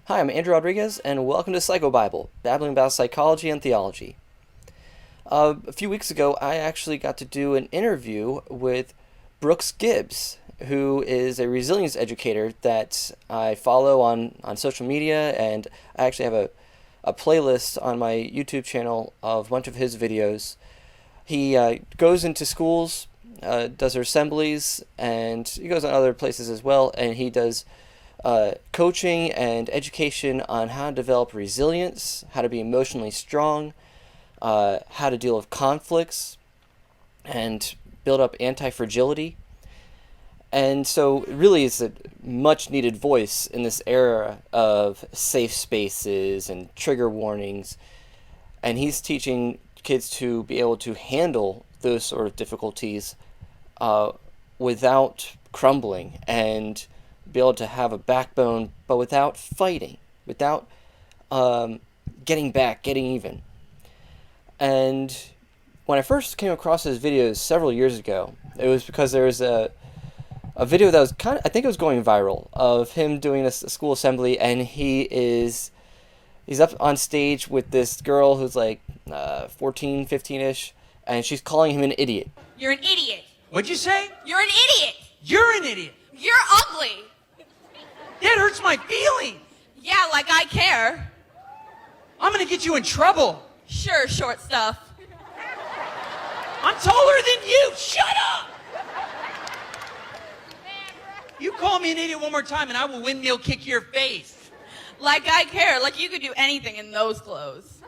Hi, I'm Andrew Rodriguez, and welcome to PsychoBible, babbling about psychology and theology. A few weeks ago, I actually got to do an interview with Gibbs, who is a resilience educator that I follow on social media, and I actually have a playlist on my YouTube channel of a bunch of his videos. He goes into schools, does their assemblies, and he goes on other places as well, and he does coaching and education on how to develop resilience, how to be emotionally strong, how to deal with conflicts, and build up anti-fragility. And so it really is a much needed voice in this era of safe spaces and trigger warnings. And he's teaching kids to be able to handle those sort of difficulties without crumbling, and be able to have a backbone, but without fighting, without getting back, getting even. And when I first came across his videos several years ago, it was because there was a video that was I think it was going viral, of him doing a school assembly, and he's up on stage with this girl who's like 14, 15-ish, and she's calling him an idiot. You're an idiot. What'd you say? You're an idiot. You're an idiot. You're ugly. That hurts my feelings. Yeah, like I care. I'm gonna get you in trouble. Sure, short stuff. I'm taller than you. Shut up. You call me an idiot one more time and I will windmill kick your face. Like I care. Like you could do anything in those clothes.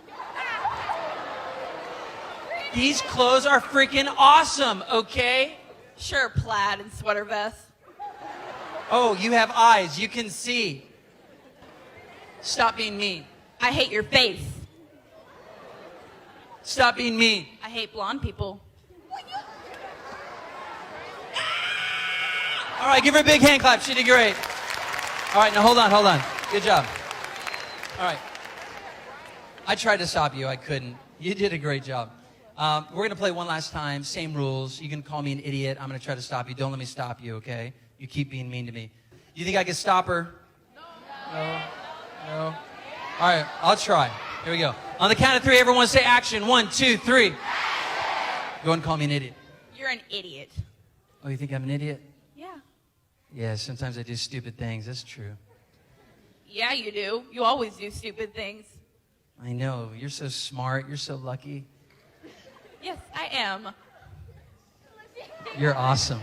These clothes are freaking awesome, okay? Sure, plaid and sweater vest. Oh, you have eyes. You can see. Stop being mean. I hate your face. Stop being mean. I hate blonde people. All right, give her a big hand clap. She did great. All right, now hold on. Good job. All right. I tried to stop you. I couldn't. You did a great job. We're going to play one last time. Same rules. You can call me an idiot. I'm going to try to stop you. Don't let me stop you, okay? You keep being mean to me. You think I can stop her? No. All right, I'll try. Here we go. On the count of three, everyone say action. 1, 2, 3. Go and call me an idiot. You're an idiot. Oh, you think I'm an idiot? Yeah. Yeah, sometimes I do stupid things. That's true. Yeah, you do. You always do stupid things. I know. You're so smart. You're so lucky. Yes, I am. You're awesome.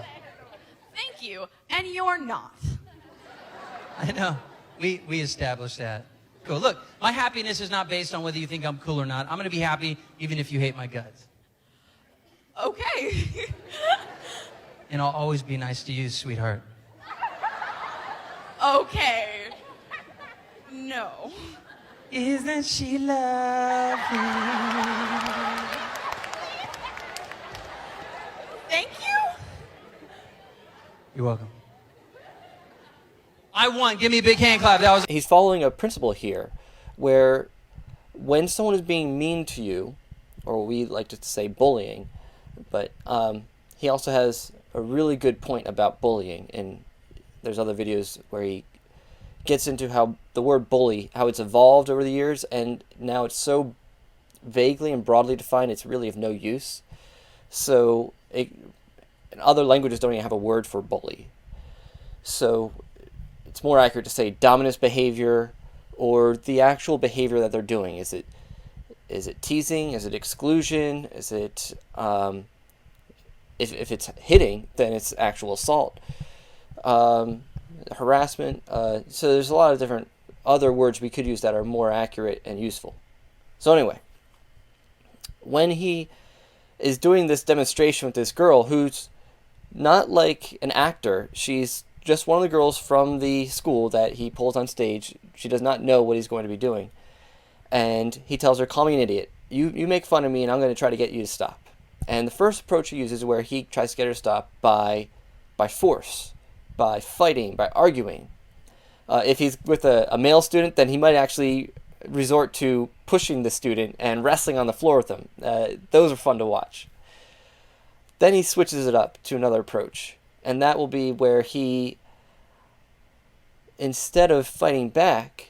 Thank you. And you're not. I know. We established that. Cool. Look, my happiness is not based on whether you think I'm cool or not. I'm going to be happy even if you hate my guts. Okay. And I'll always be nice to you, sweetheart. Okay. No. Isn't she lovely? Thank you. You're welcome. I won. Give me a big hand clap. That was. He's following a principle here where when someone is being mean to you, or we like to say bullying, but he also has a really good point about bullying, and there's other videos where he gets into how the word bully, how it's evolved over the years, and now it's so vaguely and broadly defined it's really of no use. So other languages don't even have a word for bully. So it's more accurate to say dominant behavior, or the actual behavior that they're doing. Is it teasing? Is it exclusion? Is it if it's hitting, then it's actual assault, harassment. So there's a lot of different other words we could use that are more accurate and useful. So anyway, when he is doing this demonstration with this girl who's not like an actor, she's just one of the girls from the school that he pulls on stage. She does not know what he's going to be doing. And he tells her, call me an idiot. You make fun of me and I'm going to try to get you to stop. And the first approach he uses is where he tries to get her to stop by force, by fighting, by arguing. If he's with a male student, then he might actually resort to pushing the student and wrestling on the floor with them. Those are fun to watch. Then he switches it up to another approach. And that will be where he, instead of fighting back,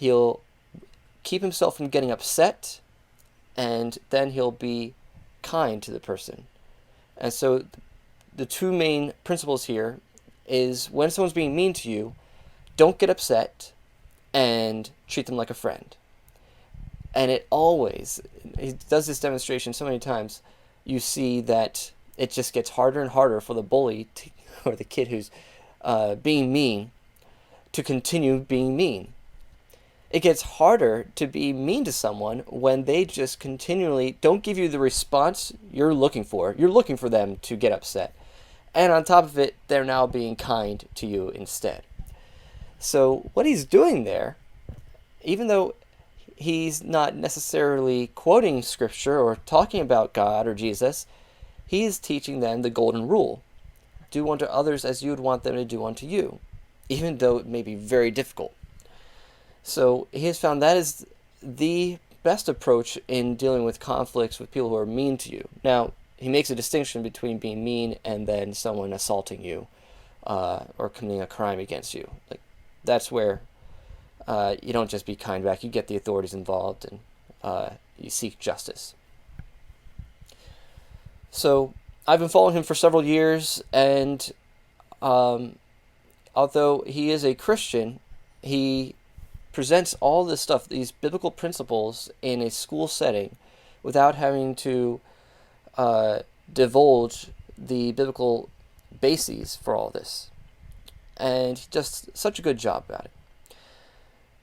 he'll keep himself from getting upset, and then he'll be kind to the person. And so the two main principles here is when someone's being mean to you, don't get upset and treat them like a friend. And he does this demonstration so many times, you see that it just gets harder and harder for the bully or the kid who's being mean to continue being mean. It gets harder to be mean to someone when they just continually don't give you the response you're looking for. You're looking for them to get upset. And on top of it, they're now being kind to you instead. So what he's doing there, even though he's not necessarily quoting scripture or talking about God or Jesus, he is teaching them the golden rule. Do unto others as you would want them to do unto you, even though it may be very difficult. So he has found that is the best approach in dealing with conflicts with people who are mean to you. Now, he makes a distinction between being mean and then someone assaulting you or committing a crime against you. Like, that's where you don't just be kind back. You get the authorities involved and you seek justice. So I've been following him for several years, and although he is a Christian, he presents all this stuff, these biblical principles, in a school setting without having to divulge the biblical bases for all this. And he does such a good job about it.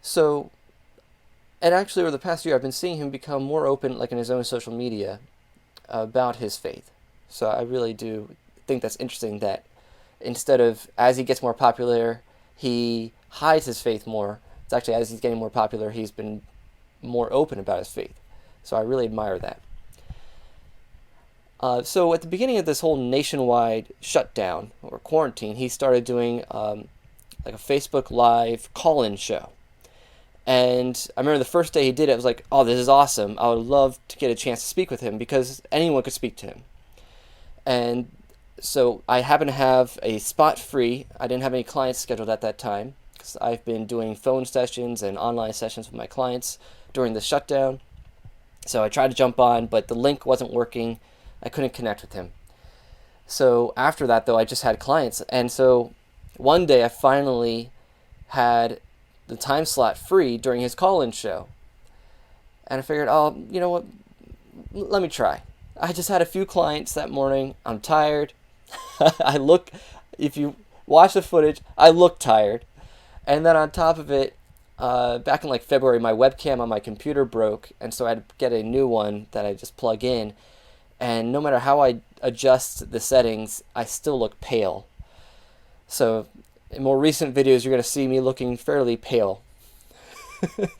So, and actually over the past year, I've been seeing him become more open, like in his own social media, about his faith. So I really do think that's interesting that instead of, as he gets more popular, he hides his faith more. It's actually, as he's getting more popular, he's been more open about his faith. So I really admire that. So at the beginning of this whole nationwide shutdown or quarantine, he started doing like a Facebook Live call-in show. And I remember the first day he did it, I was like, oh, this is awesome. I would love to get a chance to speak with him because anyone could speak to him. And so I happened to have a spot free. I didn't have any clients scheduled at that time because I've been doing phone sessions and online sessions with my clients during the shutdown. So I tried to jump on, but the link wasn't working. I couldn't connect with him. So after that, though, I just had clients. And so one day I finally had the time slot free during his call-in show. And I figured, oh, you know what? Let me try. I just had a few clients that morning. I'm tired. If you watch the footage, I look tired. And then on top of it, back in like February, my webcam on my computer broke. And so I had to get a new one that I just plug in. And no matter how I adjust the settings, I still look pale. So in more recent videos, you're going to see me looking fairly pale.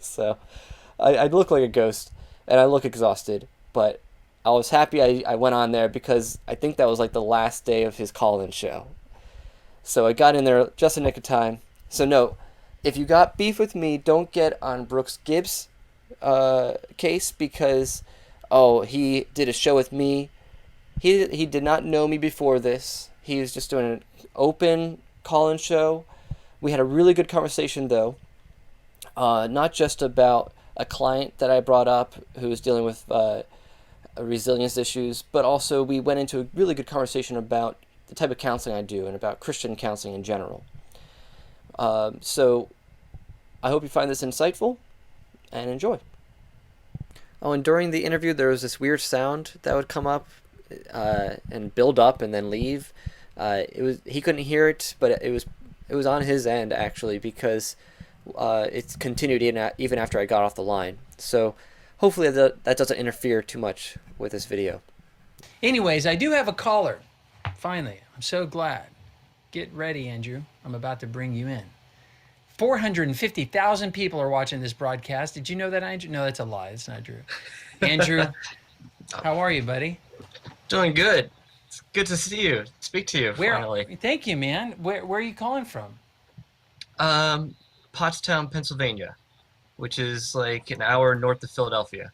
So I look like a ghost, and I look exhausted. But I was happy I went on there because I think that was like the last day of his call-in show. So I got in there just in nick of time. So no, if you got beef with me, don't get on Brooks Gibbs' case because, oh, he did a show with me. He did not know me before this. He was just doing an open call-in show. We had a really good conversation, though. Not just about a client that I brought up who was dealing with resilience issues, but also we went into a really good conversation about the type of counseling I do and about Christian counseling in general. So I hope you find this insightful and enjoy. Oh, and during the interview, there was this weird sound that would come up and build up and then leave. He couldn't hear it, but it was on his end actually because it continued even after I got off the line. So hopefully that doesn't interfere too much with this video. Anyways, I do have a caller. Finally, I'm so glad. Get ready, Andrew. I'm about to bring you in. 450,000 people are watching this broadcast. Did you know that, Andrew? No, that's a lie. It's not true. Andrew, how are you, buddy? Doing good. It's good to see you. Speak to you finally. Thank you, man. Where are you calling from? Pottstown, Pennsylvania, which is like an hour north of Philadelphia.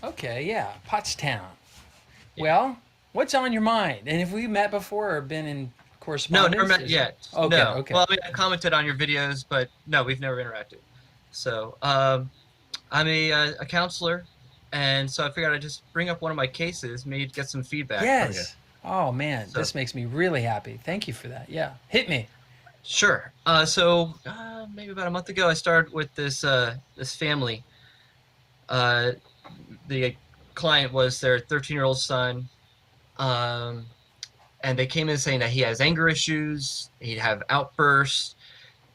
Okay, yeah, Pottstown. Yeah. Well, what's on your mind? And have we met before or been in correspondence? No, never met yet. Okay, no. Okay. Well, I've commented on your videos, but no, we've never interacted. So I'm a counselor, and so I figured I'd just bring up one of my cases, maybe get some feedback from you. Yes. Oh man, So this makes me really happy. Thank you for that. Yeah. Hit me. sure. Maybe about a month ago, I started with this family. Uh, the client was their 13-year-old son, um, and they came in saying that he has anger issues, he'd have outbursts,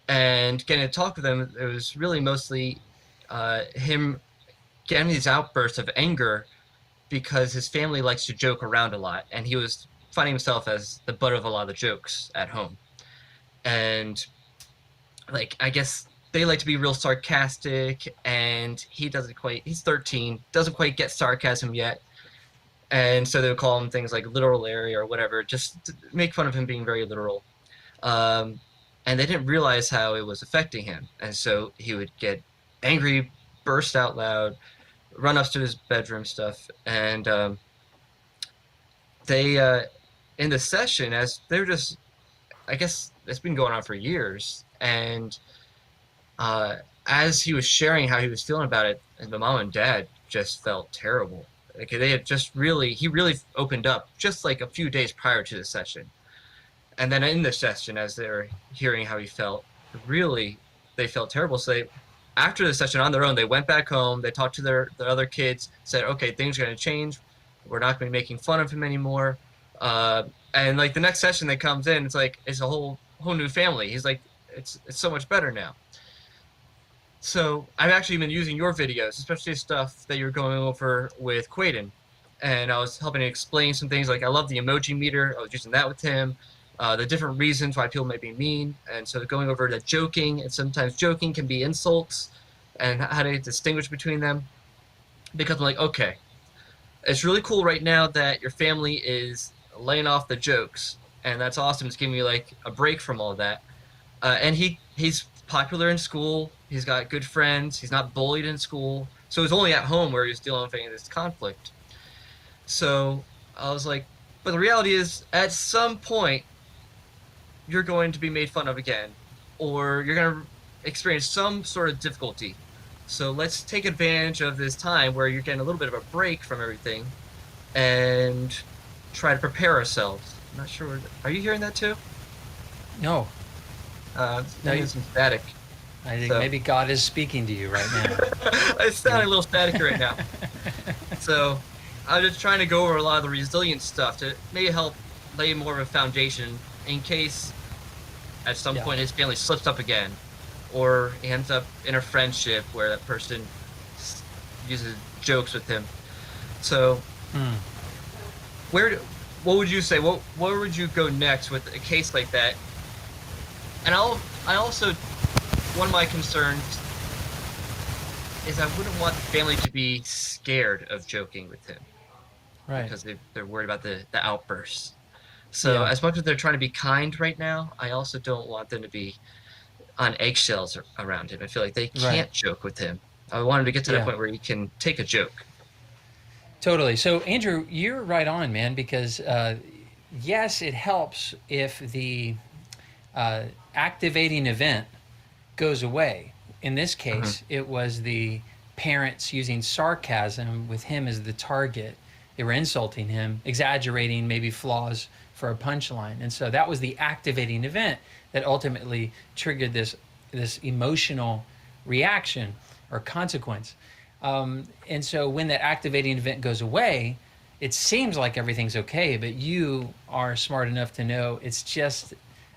and getting to talk with him, it was really mostly him getting these outbursts of anger because his family likes to joke around a lot, and he was finding himself as the butt of a lot of the jokes at home. And like, I guess they like to be real sarcastic, and he doesn't quite, he's 13, doesn't quite get sarcasm yet. And so they would call him things like literal Larry or whatever, just to make fun of him being very literal. Um, and they didn't realize how it was affecting him. And so he would get angry, burst out loud, run up to his bedroom stuff. And they, in the session, as they were just, I guess it's been going on for years. And uh, as he was sharing how he was feeling about it, and the mom and dad just felt terrible. Like they had just really, he really opened up just like a few days prior to the session. And then in the session, as they were hearing how he felt, really, they felt terrible. So they, after the session on their own, they went back home. They talked to their other kids, said, "Okay, things are going to change. We're not going to be making fun of him anymore." Uh, and like the next session that comes in, it's like it's a whole new family. He's like, it's so much better now. So I've actually been using your videos, especially stuff that you're going over with Quaden. And I was helping to explain some things like I love the Emoji Meter. I was using that with him. The different reasons why people may be mean. And so going over the joking, and sometimes joking can be insults, and how to distinguish between them. Because I'm like, okay, it's really cool right now that your family is laying off the jokes. And that's awesome. It's giving me like a break from all that. And he's popular in school. He's got good friends. He's not bullied in school. So it's only at home where he's dealing with any of this conflict. So I was like, but the reality is, at some point, you're going to be made fun of again, or you're going to experience some sort of difficulty. So let's take advantage of this time where you're getting a little bit of a break from everything and try to prepare ourselves. I'm not sure. Are you hearing that too? No. No, There's some static. I think So- maybe God is speaking to you right now. It's sounding a little static right now. So I'm just trying to go over a lot of the resilience stuff to maybe help lay more of a foundation in case at some Yeah. point his family slips up again, or he ends up in a friendship where that person uses jokes with him. So what would you say? Where would you go next with a case like that? And I also, one of my concerns is I wouldn't want the family to be scared of joking with him Right. because they're worried about the outbursts. So Yeah. as much as they're trying to be kind right now, I also don't want them to be on eggshells around him. I feel like they can't joke with him. I want him to get to that Yeah. point where he can take a joke. Totally. So, Andrew, you're right on, man, because yes, it helps if the activating event goes away. In this case, it was the parents using sarcasm with him as the target. They were insulting him, exaggerating maybe flaws for a punchline. And so that was the activating event that ultimately triggered this emotional reaction or consequence. And so when that activating event goes away, it seems like everything's okay, but you are smart enough to know it's just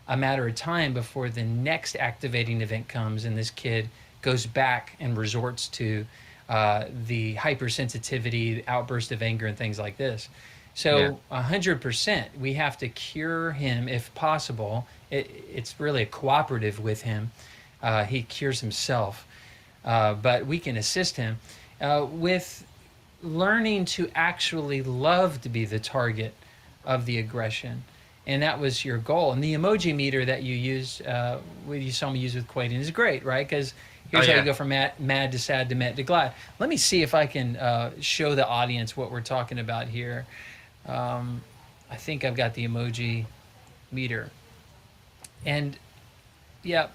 a matter of time before the next activating event comes and this kid goes back and resorts to the hypersensitivity, the outburst of anger, and things like this. So 100%, we have to cure him if possible. It's really a cooperative with him. He cures himself, but we can assist him with learning to actually love to be the target of the aggression. And that was your goal. And the emoji meter that you used, you saw me use with Quaden, is great, right? Because here's how you go from mad to sad to met to glad. Let me see if I can show the audience what we're talking about here. I think I've got the emoji meter. And yeah,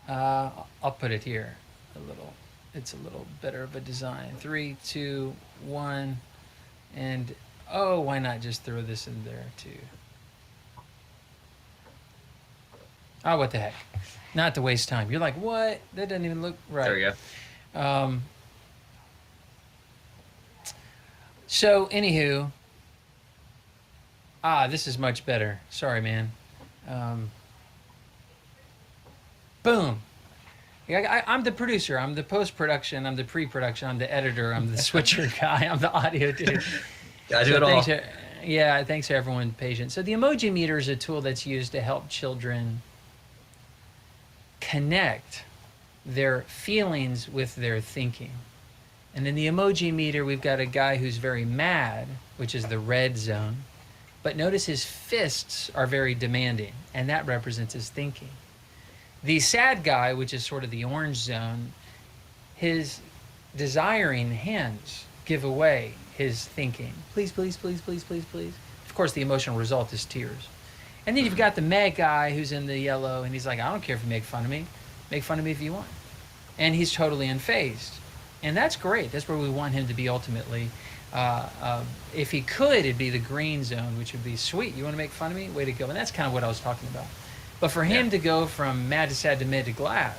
I'll put it here a little. It's a little better of a design. 3, 2, 1, and oh, why not just throw this in there too? Oh, what the heck? Not to waste time. You're like, what? That doesn't even look right. There we go. So, anywho, this is much better. Sorry, man. Boom. Yeah, I'm the producer. I'm the post-production. I'm the pre-production. I'm the editor. I'm the switcher guy. I'm the audio dude. Gotta do it all. Thanks to everyone patient. So the Emoji Meter is a tool that's used to help children connect their feelings with their thinking. And in the Emoji Meter, we've got a guy who's very mad, which is the red zone. But notice his fists are very demanding, and that represents his thinking. The sad guy, which is sort of the orange zone, his desiring hands give away his thinking. Please, please, please, please, please, please. Of course, the emotional result is tears. And then you've got the mad guy who's in the yellow, and he's like, I don't care if you make fun of me. Make fun of me if you want. And he's totally unfazed. And that's great. That's where we want him to be ultimately. If he could, it'd be the green zone, which would be, sweet, you want to make fun of me? Way to go. And that's kind of what I was talking about. But for him to go from mad to sad to mid to glad,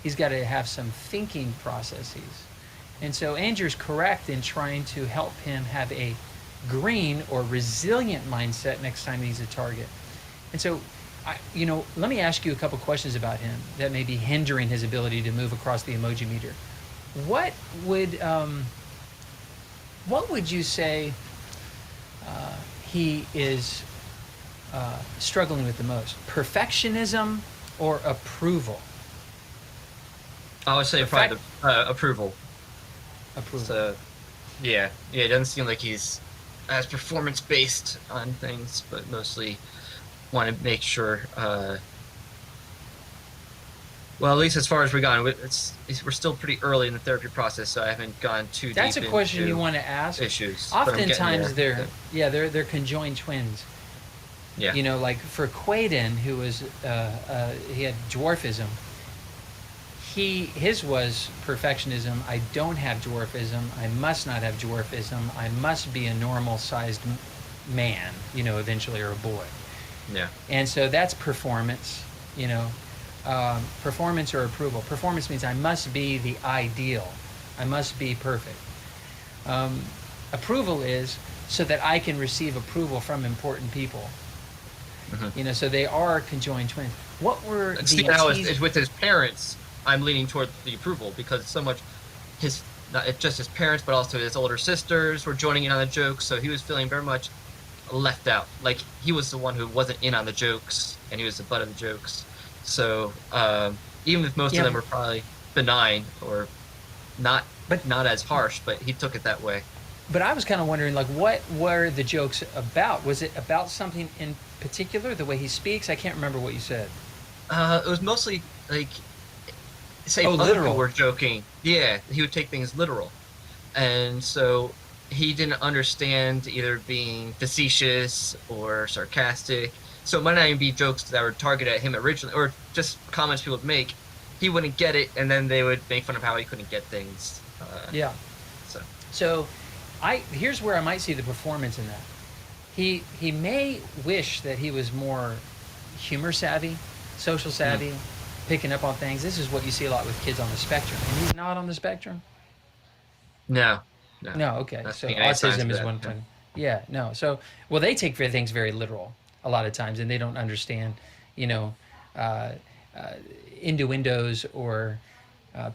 he's got to have some thinking processes. And so Andrew's correct in trying to help him have a green or resilient mindset next time he's a target. And so, let me ask you a couple questions about him that may be hindering his ability to move across the Emoji Meter. What would you say he is struggling with the most? Perfectionism or approval? I would say probably approval. Approval. So, yeah, it doesn't seem like he's as performance-based on things, but mostly want to make sure, well, at least as far as we've gone, we're still pretty early in the therapy process, so I haven't gone too deep into That's a question you want to ask. Issues. Oftentimes they're conjoined twins. Yeah. Like for Quaden, who was he had dwarfism. His was perfectionism. I don't have dwarfism. I must not have dwarfism. I must be a normal-sized man, eventually, or a boy. Yeah. And so that's performance, performance or approval. Performance means I must be the ideal. I must be perfect. Approval is so that I can receive approval from important people. Mm-hmm. So they are conjoined twins. What were with his parents, I'm leaning toward the approval because so much not just his parents, but also his older sisters were joining in on the jokes, so he was feeling very much left out. Like he was the one who wasn't in on the jokes, and he was the butt of the jokes. So even if most of them were probably benign or not as harsh, but he took it that way. But I was kind of wondering, like, what were the jokes about? Was it about something in particular, the way he speaks? I can't remember what you said. It was mostly like, say, other literal. people were joking. Yeah, he would take things literal, and so he didn't understand either being facetious or sarcastic. So it might not even be jokes that were targeted at him originally, or just comments people would make. He wouldn't get it, and then they would make fun of how he couldn't get things. So here's where I might see the performance in that. He may wish that he was more humor savvy, social savvy, picking up on things. This is what you see a lot with kids on the spectrum. And he's not on the spectrum? No, okay. So autism is one thing. Yeah, no. So, well, they take things very literal a lot of times, and they don't understand, innuendos or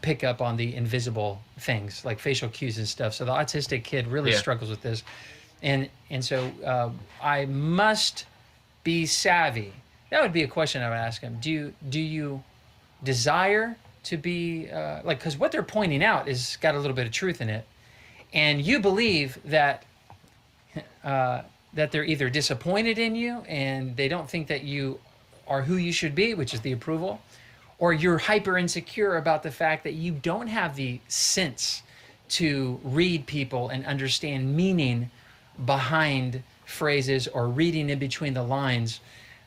pick up on the invisible things like facial cues and stuff. So the autistic kid really struggles with this. And so I must be savvy. That would be a question I would ask him. Do you desire to be because what they're pointing out is got a little bit of truth in it, and you believe that they're either disappointed in you and they don't think that you are who you should be, which is the approval, or you're hyper insecure about the fact that you don't have the sense to read people and understand meaning behind phrases or reading in between the lines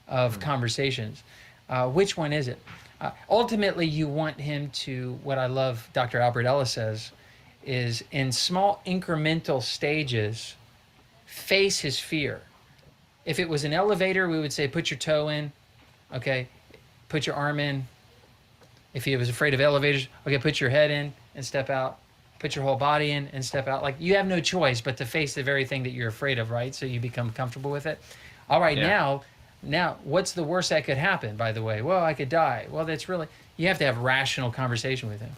of conversations. Which one is it? Ultimately, you want him to, what I love Dr. Albert Ellis says, is in small incremental stages, face his fear. If it was an elevator, we would say, put your toe in, okay, put your arm in. If he was afraid of elevators, okay, put your head in and step out. Put your whole body in and step out. Like, you have no choice but to face the very thing that you're afraid of, right? So you become comfortable with it. All right, Yeah. now, what's the worst that could happen, by the way? Well, I could die. Well, that's really, you have to have rational conversation with him.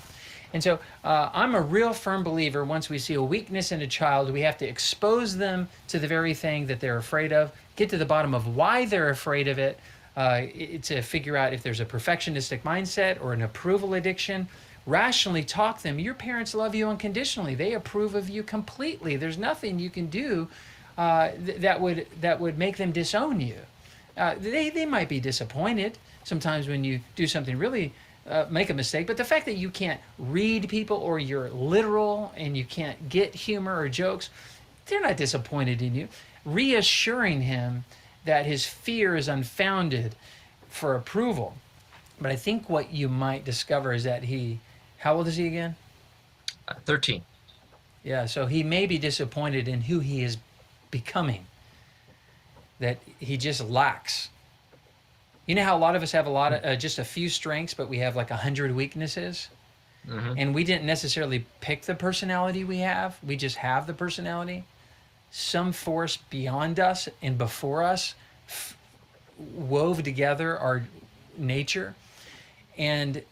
And so I'm a real firm believer, once we see a weakness in a child, we have to expose them to the very thing that they're afraid of, get to the bottom of why they're afraid of it, to figure out if there's a perfectionistic mindset or an approval addiction. Rationally talk them. Your parents love you unconditionally. They approve of you completely. There's nothing you can do that would make them disown you. They might be disappointed sometimes when you do something really make a mistake, but the fact that you can't read people, or you're literal and you can't get humor or jokes, they're not disappointed in you. Reassuring him that his fear is unfounded for approval. But I think what you might discover is that how old is he again? 13. Yeah, so he may be disappointed in who he is becoming, that he just lacks. You know how a lot of us have just a few strengths, but we have like 100 weaknesses? Mm-hmm. And we didn't necessarily pick the personality we have. We just have the personality. Some force beyond us and before us wove together our nature. And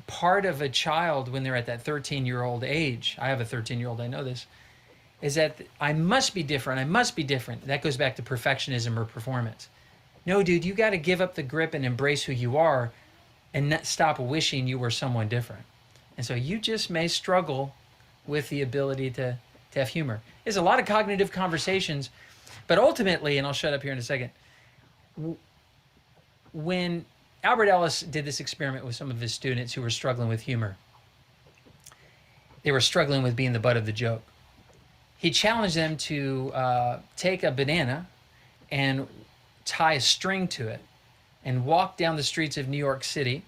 part of a child, when they're at that 13-year-old age, I have a 13-year-old, I know this, is that I must be different. I must be different. That goes back to perfectionism or performance. No, dude, you got to give up the grip and embrace who you are, and not stop wishing you were someone different. And so you just may struggle with the ability to have humor. There's a lot of cognitive conversations, but ultimately, and I'll shut up here in a second, when Albert Ellis did this experiment with some of his students who were struggling with humor, they were struggling with being the butt of the joke. He challenged them to take a banana and tie a string to it and walk down the streets of New York City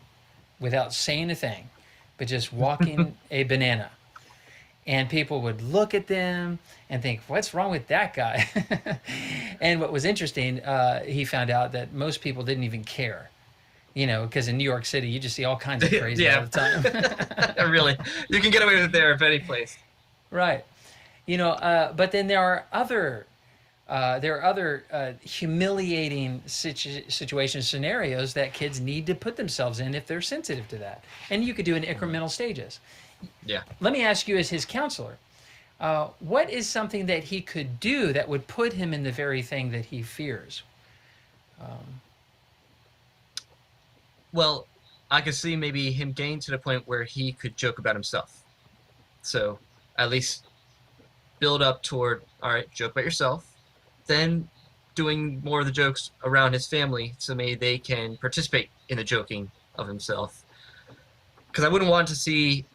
without saying a thing, but just walking a banana. And people would look at them and think, what's wrong with that guy? And what was interesting, he found out that most people didn't even care. You know, because in New York City, you just see all kinds of crazy all the time. Really, you can get away with it there, if any place. Right. You know, but then there are other humiliating situations, scenarios that kids need to put themselves in if they're sensitive to that. And you could do in incremental stages. Yeah. Let me ask you, as his counselor, what is something that he could do that would put him in the very thing that he fears? Well, I could see maybe him getting to the point where he could joke about himself. So at least build up toward, all right, joke about yourself, then doing more of the jokes around his family so maybe they can participate in the joking of himself. Because I wouldn't want to see,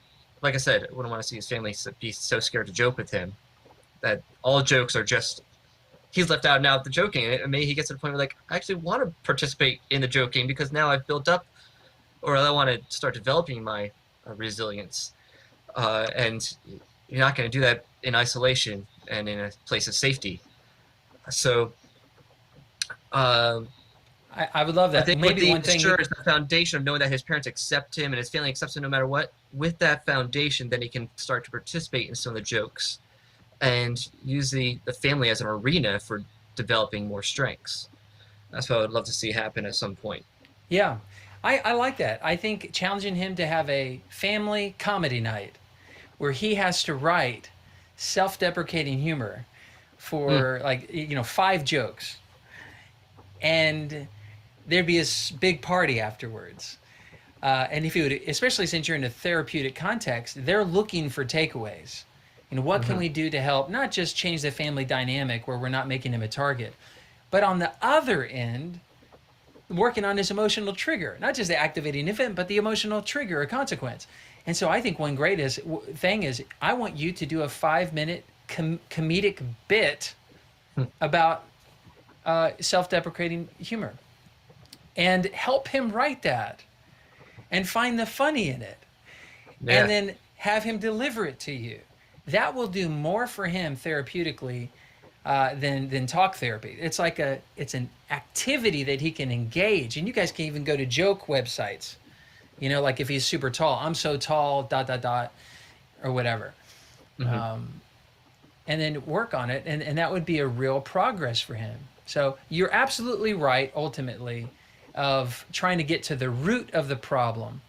like I said, I wouldn't want to see his family be so scared to joke with him that all jokes are just, he's left out now of the joking. And maybe he gets to the point where, like, I actually want to participate in the joking because now I've built up, or I want to start developing my resilience. And you're not going to do that in isolation and in a place of safety. So I would love that. I think Maybe one thing. sure is the foundation of knowing that his parents accept him and his family accepts him no matter what. With that foundation, then he can start to participate in some of the jokes and use the family as an arena for developing more strengths. That's what I would love to see happen at some point. Yeah, I like that. I think challenging him to have a family comedy night where he has to write self-deprecating humor for 5 jokes, and there'd be a big party afterwards. And if you would, especially since you're in a therapeutic context, they're looking for takeaways. You know, what can we do to help not just change the family dynamic where we're not making him a target, but on the other end, working on this emotional trigger, not just the activating event, but the emotional trigger or consequence. And so I think one great thing is I want you to do a 5-minute comedic bit about self-deprecating humor and help him write that. and find the funny in it, Yeah. and then have him deliver it to you. That will do more for him therapeutically than talk therapy. It's like it's an activity that he can engage, and you guys can even go to joke websites. You know, like if he's super tall, I'm so tall, ... or whatever. Mm-hmm. And then work on it, and that would be a real progress for him. So you're absolutely right, ultimately, of trying to get to the root of the problem.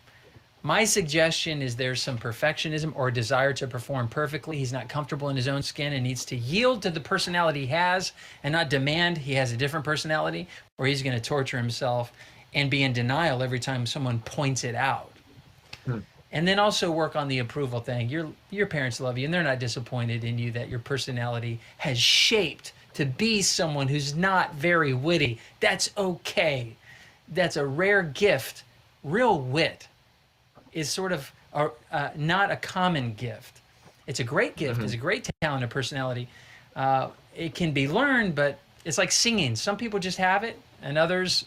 My suggestion is there's some perfectionism or desire to perform perfectly. He's not comfortable in his own skin and needs to yield to the personality he has and not demand he has a different personality, or he's going to torture himself and be in denial every time someone points it out. And then also work on the approval thing. Your parents love you, and they're not disappointed in you that your personality has shaped to be someone who's not very witty. That's okay. That's a rare gift. Real wit is sort of not a common gift. It's a great gift. It's a great talent and personality. It can be learned, but it's like singing. Some people just have it, and others,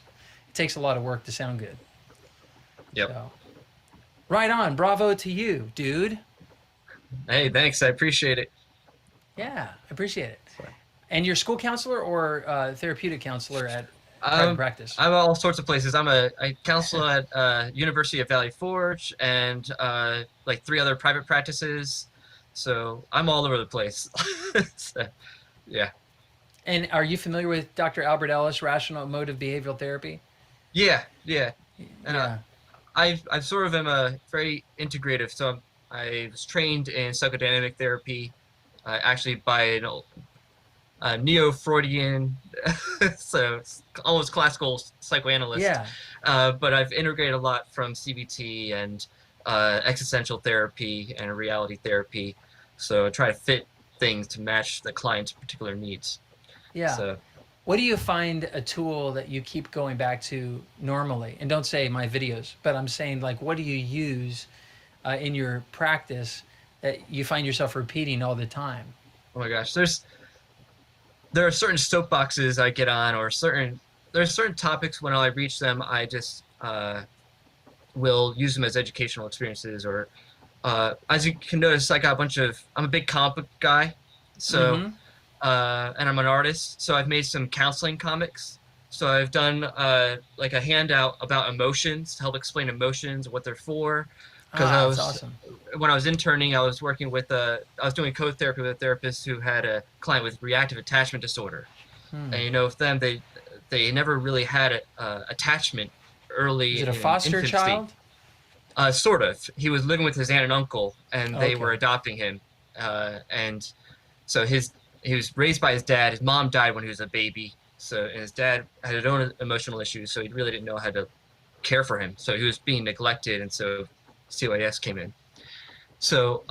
it takes a lot of work to sound good. Yep. So, right on. Bravo to you, dude. Hey, thanks. I appreciate it. Yeah, I appreciate it. And you're school counselor or therapeutic counselor at private practice? I'm all sorts of places. I counsel at University of Valley Forge and like 3 other private practices. So I'm all over the place. So, yeah. And are you familiar with Dr. Albert Ellis, rational emotive behavioral therapy? Yeah. And Yeah. I sort of am a very integrative. So I was trained in psychodynamic therapy, actually by a neo-Freudian, so almost classical psychoanalyst. Yeah. But I've integrated a lot from CBT and existential therapy and reality therapy. So I try to fit things to match the client's particular needs. Yeah. So, What do you find a tool that you keep going back to normally? And don't say my videos, but I'm saying, like, what do you use in your practice that you find yourself repeating all the time? oh my gosh, there are certain soapboxes I get on, or there's certain topics when I reach them, I just will use them as educational experiences. Or as you can notice, I'm a big comic book guy, so and I'm an artist, so I've made some counseling comics. So I've done like a handout about emotions to help explain emotions, what they're for. Because That's awesome. when I was interning, I was working with I was doing code therapy with a therapist who had a client with reactive attachment disorder. And you know, with them, they never really had attachment early Is it a in foster infancy. child? Sort of. He was living with his aunt and uncle, and they Okay. were adopting him. And so he was raised by his dad. His mom died when he was a baby. So and his dad had his own emotional issues, so he really didn't know how to care for him. So he was being neglected, and so CYS came in. So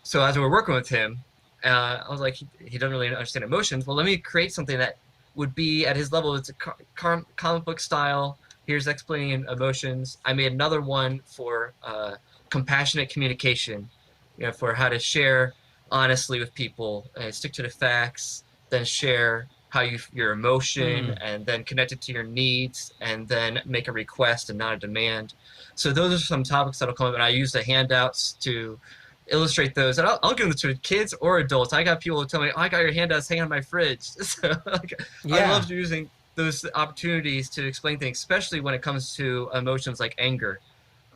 so as we were working with him, I was like, he doesn't really understand emotions. Well, let me create something that would be at his level. It's a comic book style. Here's explaining emotions. I made another one for compassionate communication, you know, for how to share honestly with people and stick to the facts, then share how your emotion, and then connect it to your needs, and then make a request and not a demand. So those are some topics that'll come up, and I use the handouts to illustrate those. And I'll give them to kids or adults. I got people who tell me, "Oh, I got your handouts hanging on my fridge." So like, I love using those opportunities to explain things, especially when it comes to emotions like anger.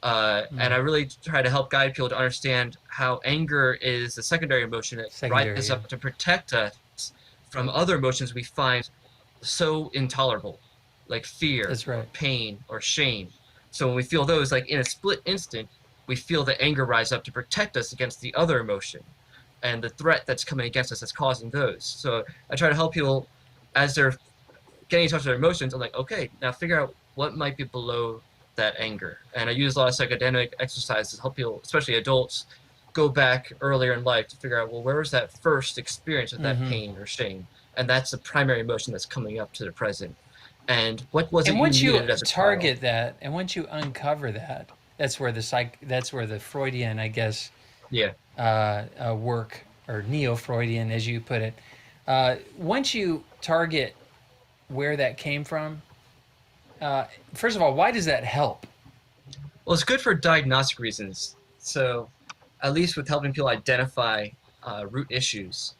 And I really try to help guide people to understand how anger is a secondary emotion that rises up to protect us from other emotions we find so intolerable, like fear, or pain, or shame. So when we feel those, like in a split instant, we feel the anger rise up to protect us against the other emotion and the threat that's coming against us that's causing those. So I try to help people as they're getting in touch with their emotions. I'm like, okay, now figure out what might be below that anger. And I use a lot of psychodynamic exercises to help people, especially adults, go back earlier in life to figure out, well, where was that first experience of that pain or shame? And that's the primary emotion that's coming up to the present. And what was it you needed as a target child? that, and once you uncover that, that's where the Freudian, I guess, work, or neo-Freudian, as you put it. Once you target where that came from, first of all, why does that help? Well, it's good for diagnostic reasons. So, at least with helping people identify root issues.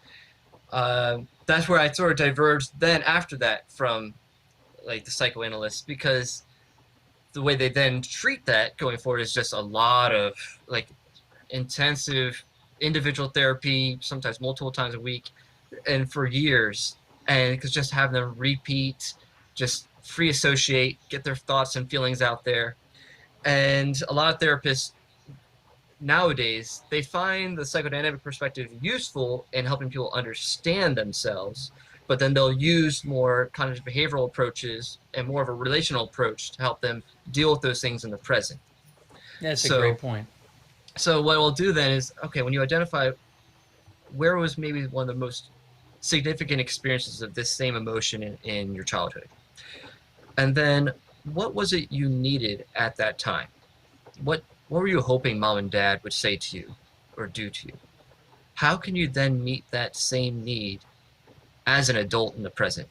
That's where I sort of diverged then after that from like the psychoanalysts, because the way they then treat that going forward is just a lot of like intensive individual therapy, sometimes multiple times a week, and for years. And because just having them repeat, just free associate, get their thoughts and feelings out there. And a lot of therapists nowadays, they find the psychodynamic perspective useful in helping people understand themselves, but then they'll use more cognitive behavioral approaches and more of a relational approach to help them deal with those things in the present. That's a So, great point. so what we'll do then is, okay, when you identify where was maybe one of the most significant experiences of this same emotion in your childhood, and then what was it you needed at that time? What were you hoping mom and dad would say to you or do to you? How can you then meet that same need as an adult in the present?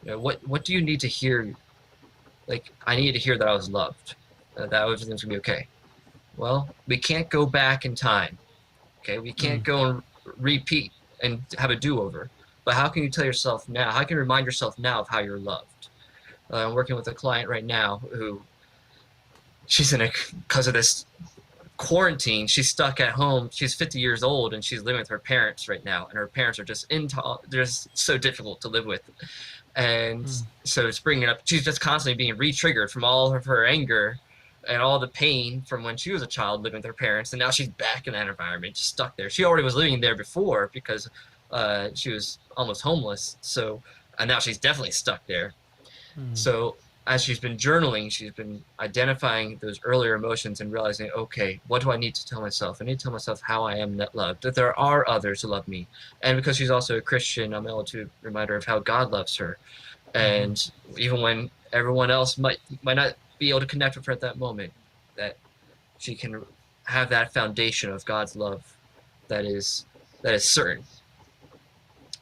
You know, what do you need to hear? Like, I needed to hear that I was loved, that everything's gonna be okay. Well, we can't go back in time. Okay, we can't go and repeat and have a do-over. But how can you tell yourself now? How can you remind yourself now of how you're loved? I'm working with a client right now who she's in a because of this quarantine, she's stuck at home. She's 50 years old and she's living with her parents right now, and her parents are just they're just so difficult to live with. And so it's bringing up, she's just constantly being re-triggered from all of her anger and all the pain from when she was a child living with her parents, and now she's back in that environment, just stuck there. She already was living there before because she was almost homeless, so and now she's definitely stuck there. So as she's been journaling, she's been identifying those earlier emotions and realizing, okay, what do I need to tell myself? I need to tell myself how I am loved, that there are others who love me. And because she's also a Christian, I'm able to remind her of how God loves her. And even when everyone else might not be able to connect with her at that moment, that she can have that foundation of God's love that is certain.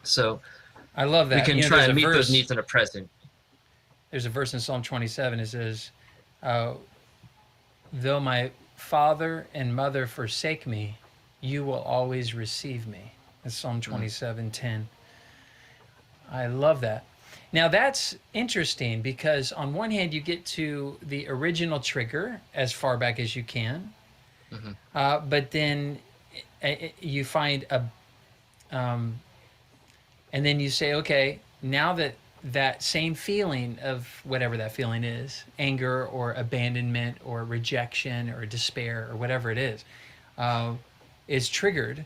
So I love that. we can try and meet those needs in the present. There's a verse in Psalm 27. It says, though my father and mother forsake me, you will always receive me. That's Psalm 27:10. I love that. Now that's interesting because on one hand you get to the original trigger as far back as you can, but then you find and then you say, okay, now that same feeling of whatever that feeling is, anger or abandonment or rejection or despair or whatever it is triggered,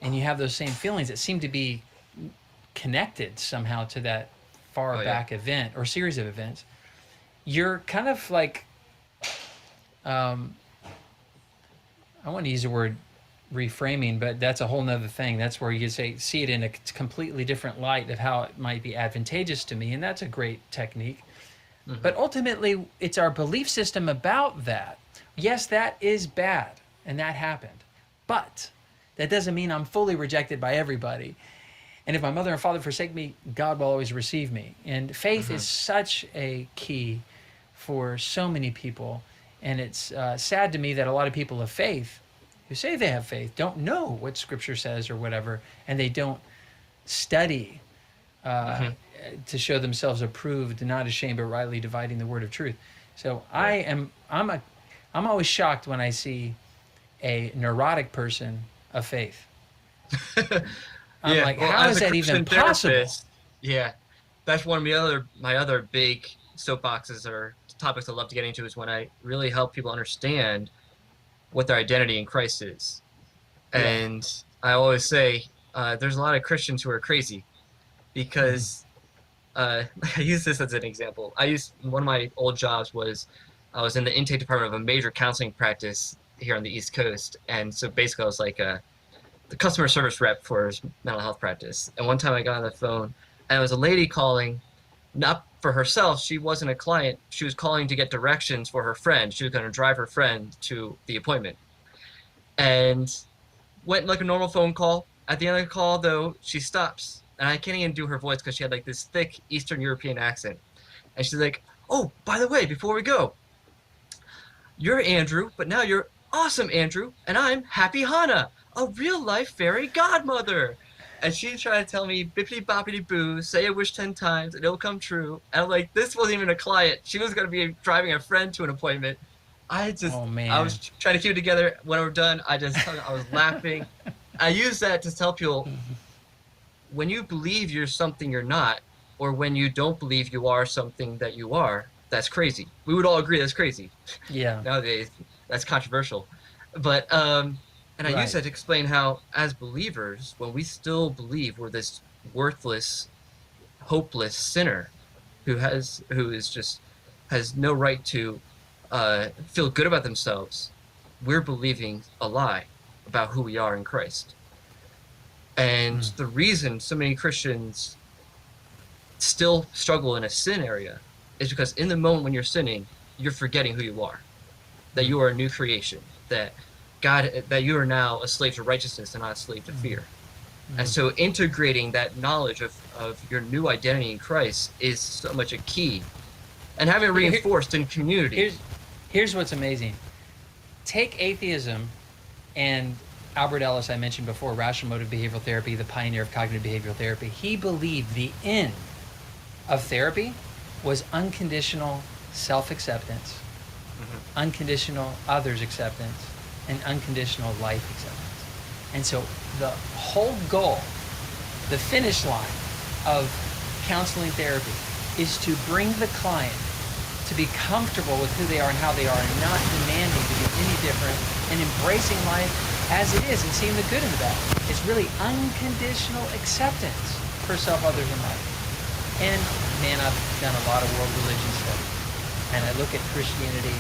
and you have those same feelings that seem to be connected somehow to that far back event or series of events. You're kind of like, I want to use the word reframing, but that's a whole nother thing. That's where you see it in a completely different light of how it might be advantageous to me, and that's a great technique. But ultimately, it's our belief system about that. Yes, that is bad, and that happened, but that doesn't mean I'm fully rejected by everybody. And if my mother and father forsake me, God will always receive me. And faith is such a key for so many people, and it's sad to me that a lot of people of faith who say they have faith don't know what Scripture says or whatever, and they don't study to show themselves approved, not ashamed, but rightly dividing the word of truth. So I'm always shocked when I see a neurotic person of faith. I'm like, well, how is that even possible? Yeah, that's one of my other big soapboxes or topics I love to get into, is when I really help people understand what their identity in Christ is. And I always say there's a lot of Christians who are crazy because I use this as an example. One of my old jobs was I was in the intake department of a major counseling practice here on the East Coast, and so basically I was like the customer service rep for his mental health practice. And one time I got on the phone and it was a lady calling, not for herself. She wasn't a client. She was calling to get directions for her friend. She was going to drive her friend to the appointment. And went like a normal phone call. At the end of the call, though, she stops. And I can't even do her voice because she had like this thick Eastern European accent. And she's like, oh, by the way, before we go, you're Andrew, but now you're awesome Andrew, and I'm Happy Hannah, a real life fairy godmother. And she tried to tell me bippity boppity boo, say a wish 10 times and it'll come true. And I'm like, this wasn't even a client. She was gonna be driving a friend to an appointment. Oh I man. was trying to keep it together. When we're done, I was laughing. I use that to tell people when you believe you're something you're not, or when you don't believe you are something that you are, that's crazy. We would all agree that's crazy. Yeah. Nowadays, that's controversial. But and I use Right. that to explain how, as believers, when we still believe we're this worthless, hopeless sinner who is just has no right to feel good about themselves, we're believing a lie about who we are in Christ. And Mm. the reason so many Christians still struggle in a sin area is because in the moment when you're sinning, you're forgetting who you are, that Mm. you are a new creation, that you are now a slave to righteousness and not a slave to Mm. fear. And Mm. so integrating that knowledge of your new identity in Christ is so much a key. And having it Here, reinforced in community. here's here's what's amazing. Take atheism and Albert Ellis, I mentioned before, rational motive behavioral therapy, the pioneer of cognitive behavioral therapy. He believed the end of therapy was unconditional self-acceptance, Mhm. unconditional others acceptance, and unconditional life acceptance. And so the whole goal, the finish line of counseling therapy is to bring the client to be comfortable with who they are and how they are and not demanding to be any different and embracing life as it is and seeing the good and the bad. It's really unconditional acceptance for self, others, and life. And man, I've done a lot of world religion studies, and I look at Christianity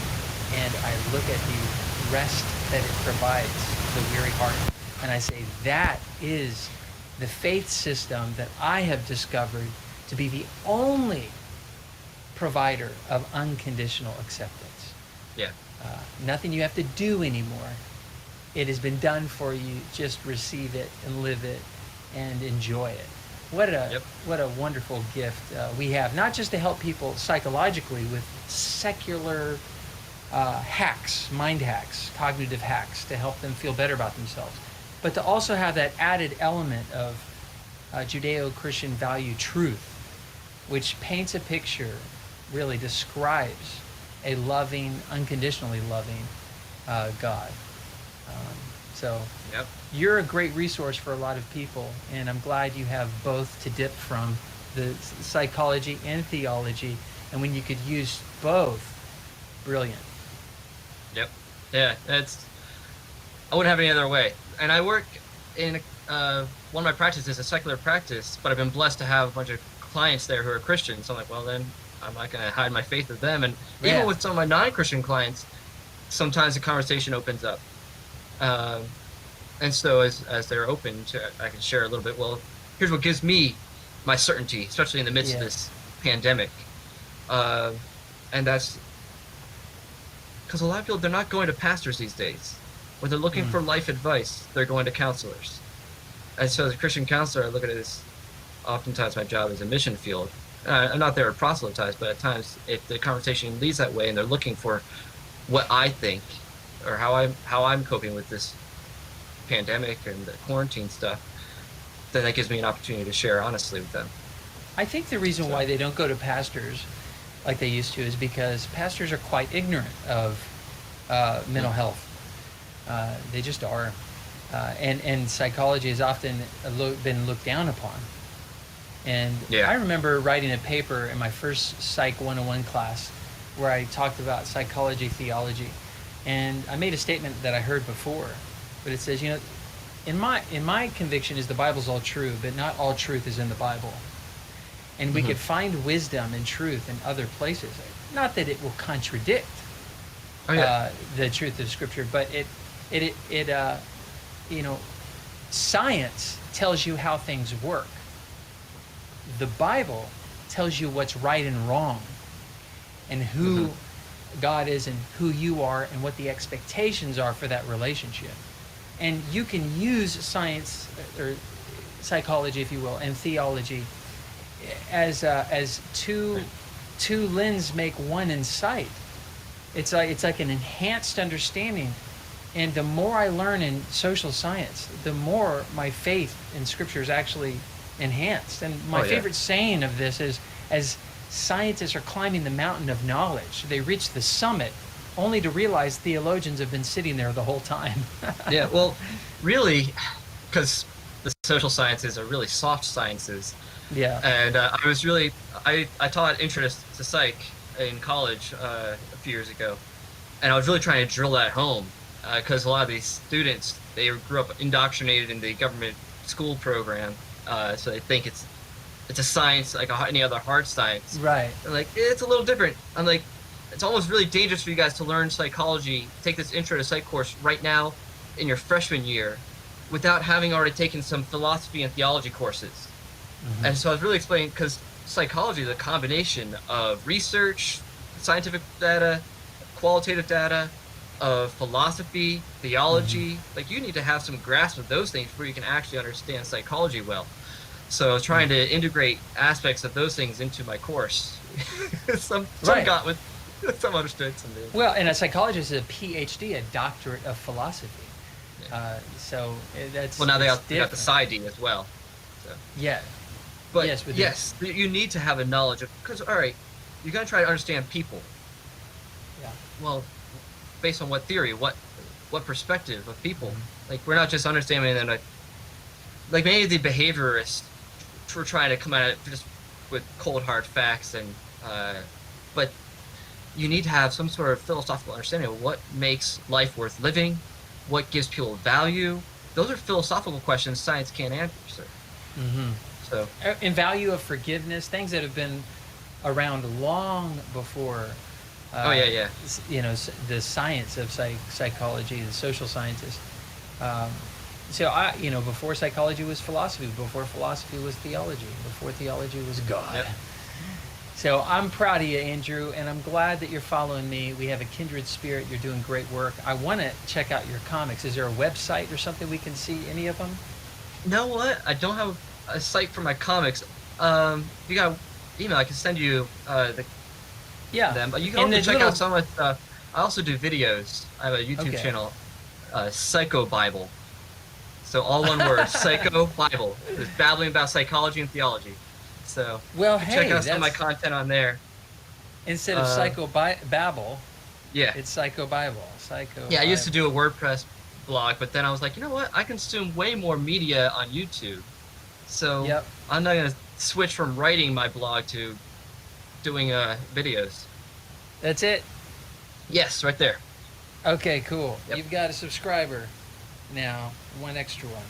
and I look at the rest that it provides the weary heart, and I say that is the faith system that I have discovered to be the only provider of unconditional acceptance. Yeah. Nothing you have to do anymore. It has been done for you. Just receive it and live it and enjoy it. What a wonderful gift we have, not just to help people psychologically with secular hacks, mind hacks, cognitive hacks to help them feel better about themselves, but to also have that added element of Judeo-Christian value truth, which paints a picture, really describes a loving, unconditionally loving God. So Yep. you're a great resource for a lot of people, and I'm glad you have both to dip from, the psychology and theology, and when you could use both, brilliant. Yep. Yeah. I wouldn't have any other way. And I work in one of my practices is a secular practice, but I've been blessed to have a bunch of clients there who are Christians. So I'm like, well, then I'm not going to hide my faith with them. And Yeah. even with some of my non-Christian clients, sometimes the conversation opens up. And so as they're open to, I can share a little bit. Well, here's what gives me my certainty, especially in the midst of this pandemic. And that's because a lot of people, they're not going to pastors these days. When they're looking for life advice, they're going to counselors. And so as a Christian counselor, I look at it as oftentimes my job is a mission field. I'm not there to proselytize, but at times if the conversation leads that way and they're looking for what I think or how I'm coping with this pandemic and the quarantine stuff, then that gives me an opportunity to share honestly with them. I think the reason why they don't go to pastors like they used to is because pastors are quite ignorant of mental health. They just are. And psychology has often been looked down upon. And I remember writing a paper in my first Psych 101 class where I talked about psychology, theology, and I made a statement that I heard before, but it says, in my conviction is the Bible's all true, but not all truth is in the Bible. And we could find wisdom and truth in other places. Not that it will contradict the truth of Scripture, but science tells you how things work. The Bible tells you what's right and wrong, and who God is and who you are and what the expectations are for that relationship. And you can use science or psychology, if you will, and theology as two lenses make one in sight. It's like an enhanced understanding. And the more I learn in social science, the more my faith in Scripture is actually enhanced. And my favorite saying of this is, as scientists are climbing the mountain of knowledge, they reach the summit only to realize theologians have been sitting there the whole time. Yeah, well, really, because the social sciences are really soft sciences. Yeah. And I taught intro to psych in college a few years ago. And I was really trying to drill that home because a lot of these students, they grew up indoctrinated in the government school program. So they think it's a science like any other hard science. Right. They're like, it's a little different. I'm like, it's almost really dangerous for you guys to learn psychology, take this intro to psych course right now in your freshman year without having already taken some philosophy and theology courses. Mm-hmm. And so I was really explaining, because psychology is a combination of research, scientific data, qualitative data, of philosophy, theology. Mm-hmm. Like, you need to have some grasp of those things before you can actually understand psychology well. So I was trying to integrate aspects of those things into my course. some got with, some understood, some didn't. Well, and a psychologist is a PhD, a doctorate of philosophy. Yeah. So that's, well, now they got the PsyD as well. So. Yeah. But yes, you need to have a knowledge of, because, all right, you're going to try to understand people. Yeah. Well, based on what theory, what perspective of people? Mm-hmm. Like, we're not just understanding them, like maybe the behaviorists were trying to come at it just with cold hard facts, and but you need to have some sort of philosophical understanding of what makes life worth living, what gives people value. Those are philosophical questions science can't answer. Mm-hmm. So, in value of forgiveness, things that have been around long before. You know, the science of psychology, the social sciences. So before psychology was philosophy, before philosophy was theology, before theology was God. Yep. So I'm proud of you, Andrew, and I'm glad that you're following me. We have a kindred spirit. You're doing great work. I want to check out your comics. Is there a website or something we can see any of them? You know what? I don't have a site for my comics. You got email. I can send you them. But you can also check out some of I also do videos. I have a YouTube channel, PsychoBible. So all one word, PsychoBible. It's babbling about psychology and theology. So check out some of my content on there. Instead of PsychoBabble, it's PsychoBible. Yeah, I used to do a WordPress blog, but then I was like, you know what? I consume way more media on YouTube. So I'm not going to switch from writing my blog to doing videos. That's it? Yes, right there. Okay, cool. Yep. You've got a subscriber now, one extra one.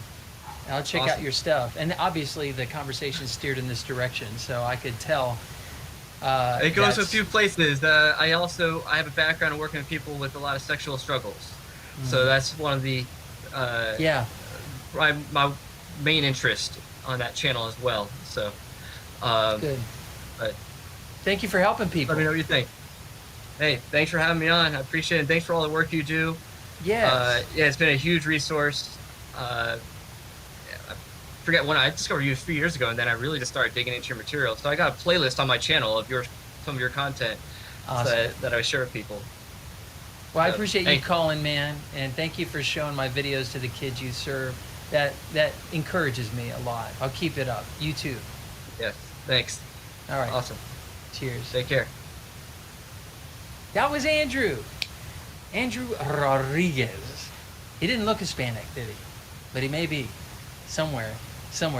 I'll check out your stuff. And obviously the conversation steered in this direction, so I could tell. It goes to a few places. I have a background in working with people with a lot of sexual struggles. So that's one of the my main interest on that channel as well. So good. But thank you for helping people. Let me know what you think. Hey, thanks for having me on. I appreciate it. Thanks for all the work you do. Yes. It's been a huge resource. I forget when I discovered you a few years ago, and then I really just started digging into your material. So I got a playlist on my channel of some of your content that I share with people. Well, I appreciate you calling, man, and thank you for showing my videos to the kids you serve. That encourages me a lot. I'll keep it up. You too. Yes. Thanks. All right. Awesome. Cheers. Take care. That was Andrew. Andrew Rodriguez. He didn't look Hispanic, did he? But he may be somewhere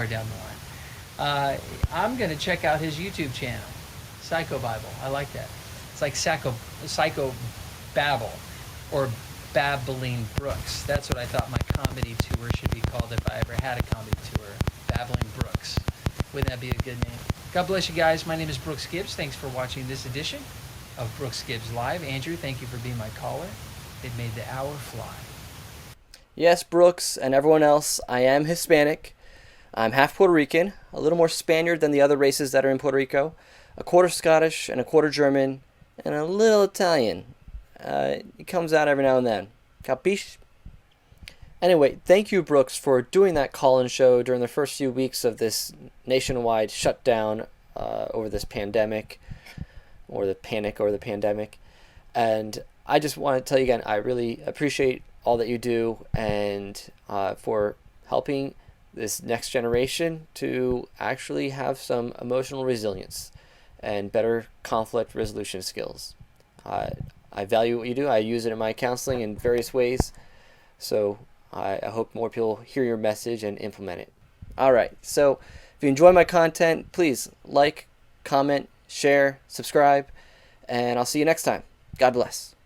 down the line. I'm going to check out his YouTube channel, PsychoBible. I like that. It's like PsychoBabble or Babbling Brooks. That's what I thought my comedy tour should be called if I ever had a comedy tour. Babbling Brooks. Wouldn't that be a good name? God bless you guys. My name is Brooks Gibbs. Thanks for watching this edition of Brooks Gibbs Live. Andrew, thank you for being my caller. It made the hour fly. Yes, Brooks and everyone else, I am Hispanic. I'm half Puerto Rican, a little more Spaniard than the other races that are in Puerto Rico, a quarter Scottish and a quarter German, and a little Italian. It comes out every now and then. Capiche? Anyway, thank you, Brooks, for doing that call-in show during the first few weeks of this nationwide shutdown over this pandemic, or the panic over the pandemic. And I just want to tell you again, I really appreciate all that you do, and for helping this next generation to actually have some emotional resilience and better conflict resolution skills. I value what you do. I use it in my counseling in various ways. So I hope more people hear your message and implement it. All right. So if you enjoy my content, please like, comment, share, subscribe, and I'll see you next time. God bless.